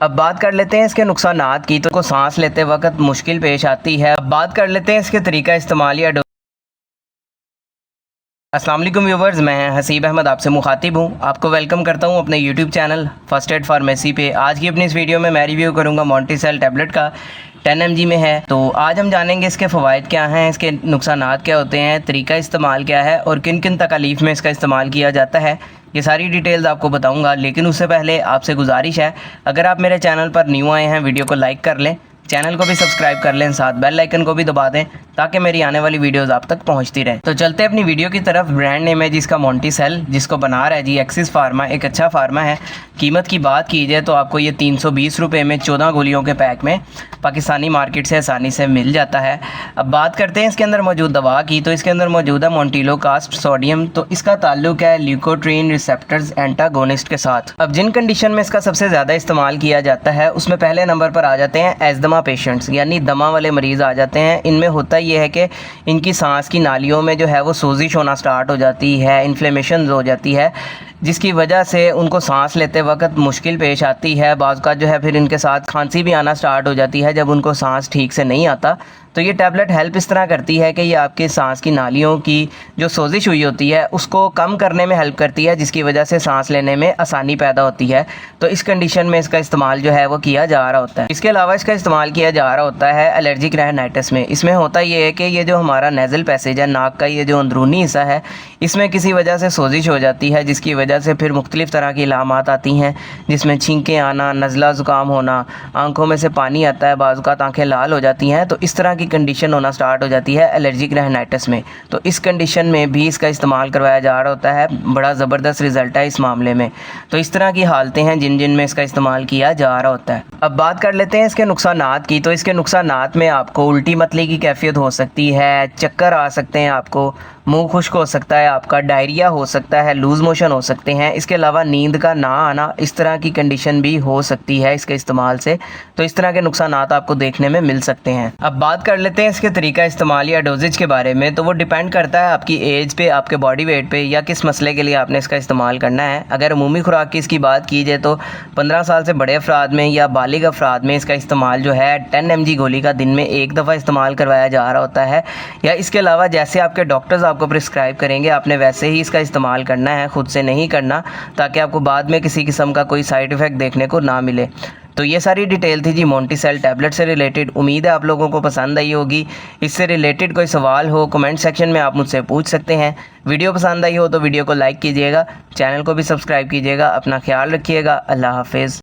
अब बात कर लेते हैं इसके नुकसानात की। तो सांस लेते वक्त मुश्किल पेश आती है। अब बात कर लेते हैं इसके तरीका इस्तेमाल या अस्सलाम वालेकुम व्यूवर्स, मैं हसीब अहमद आपसे मुखातिब हूँ। आपको वेलकम करता हूँ अपने YouTube channel first aid pharmacy पे। आज की अपनी इस वीडियो में मैं रिव्यू करूँगा मोंटीसेल टैबलेट का 10 mg में है। तो आज हम जानेंगे इसके फ़वाइद क्या हैं, इसके नुकसानात क्या होते हैं, तरीका इस्तेमाल क्या है और किन किन तकालीफ में इसका इस्तेमाल किया जाता है। ये सारी डिटेल्स आपको बताऊँगा, लेकिन उससे पहले आपसे गुजारिश है, अगर आप मेरे चैनल पर न्यू आए हैं वीडियो को लाइक कर लें, चैनल को भी सब्सक्राइब कर लें, साथ बेल आइकन को भी दबा दें ताकि मेरी आने वाली वीडियोस आप तक पहुंचती रहे। तो चलते हैं अपनी वीडियो की तरफ। ब्रांड नेम है जिसका मोंटीसेल, जिसको बना रहा है जी एक्सिस फार्मा, एक अच्छा फार्मा है। कीमत की बात की जाए तो आपको ये 320 रुपये में 14 गोलियों के पैक में पाकिस्तानी मार्केट से आसानी से मिल जाता है। अब बात करते हैं इसके अंदर मौजूद दवा की। तो इसके अंदर मौजूद है मोंटिलो कास्ट सोडियम। तो इसका ताल्लुक है ल्यूकोट्रीन रिसेप्टर्स एंटागोनिस्ट के साथ। अब जिन कंडीशन में इसका सबसे ज़्यादा इस्तेमाल किया जाता है उसमें पहले नंबर पर आ जाते हैं एज़मा पेशेंट्स, यानी दमा वाले मरीज़ आ जाते हैं। इनमें होता ये है कि इनकी सांस की नालियों में जो है वो सोजिश होना स्टार्ट हो जाती है, इन्फ्लेमेशन हो जाती है, जिसकी वजह से उनको सांस लेते वक्त मुश्किल पेश आती है। बाज़ का जो है फिर इनके साथ खांसी भी आना स्टार्ट हो जाती है जब उनको सांस ठीक से नहीं आता। तो ये टैबलेट हेल्प इस तरह करती है कि ये आपके सांस की नालियों की जो सोजिश हुई होती है उसको कम करने में हेल्प करती है, जिसकी वजह से सांस लेने में आसानी पैदा होती है। तो इस कंडीशन में इसका इस्तेमाल जो है वो किया जा रहा होता है। इसके अलावा इसका इस्तेमाल किया जा रहा होता है एलर्जिक राइनाइटिस में। इसमें होता ये है कि ये जो हमारा नेज़ल पैसेज है, नाक का ये जो अंदरूनी हिस्सा है, इसमें किसी वजह से सोजिश हो जाती है, जिसकी वजह से फिर मुख्तलिफ़ तरह की इलामात आती हैं, जिसमें छींकें आना, नज़ला ज़ुकाम होना, आंखों में से पानी आता है, बाज़ का आँखें लाल हो जाती हैं। तो इस तरह की कंडीशन होना स्टार्ट हो जाती है एलर्जिक राइनाइटिस में। तो इस कंडीशन में भी इसका इस्तेमाल करवाया जा रहा होता है। बड़ा ज़बरदस्त रिज़ल्ट है इस मामले में। तो इस तरह की हालतें हैं जिन में इसका इस्तेमाल किया जा रहा होता है। अब बात कर लेते हैं इसके नुकसानात की। तो इसके नुकसानात में आपको उल्टी मतली की कैफियत हो सकती है, चक्कर आ सकते हैं, आपको मुंह खुश्क हो सकता है, आपका डायरिया हो सकता है, लूज़ मोशन हो सकते हैं। इसके अलावा नींद का ना आना, इस तरह की कंडीशन भी हो सकती है इसके इस्तेमाल से। तो इस तरह के नुकसानात आपको देखने में मिल सकते हैं। अब बात कर लेते हैं इसके तरीका इस्तेमाल या डोजेज के बारे में। तो वो डिपेंड करता है आपकी एज पे, आपके बॉडी वेट पे, या किस मसले के लिए आपने इसका इस्तेमाल करना है। अगर अमूमी खुराक की इसकी बात की जाए तो 15 साल से बड़े अफराद में या बालिग अफराद में इसका इस्तेमाल जो है 10 mg गोली का दिन में एक दफ़ा इस्तेमाल करवाया जा रहा होता है। या इसके अलावा जैसे आपके डॉक्टर्स आपको प्रिस्क्राइब करेंगे आपने वैसे ही इसका इस्तेमाल करना है, खुद से नहीं करना, ताकि आपको बाद में किसी किस्म का कोई साइड इफ़ेक्ट देखने को ना मिले। तो ये सारी डिटेल थी जी मोंटीसेल टैबलेट से रिलेटेड। उम्मीद है आप लोगों को पसंद आई होगी। इससे रिलेटेड कोई सवाल हो कमेंट सेक्शन में आप मुझसे पूछ सकते हैं। वीडियो पसंद आई हो तो वीडियो को लाइक कीजिएगा, चैनल को भी सब्सक्राइब कीजिएगा। अपना ख्याल रखिएगा। अल्लाह हाफिज़।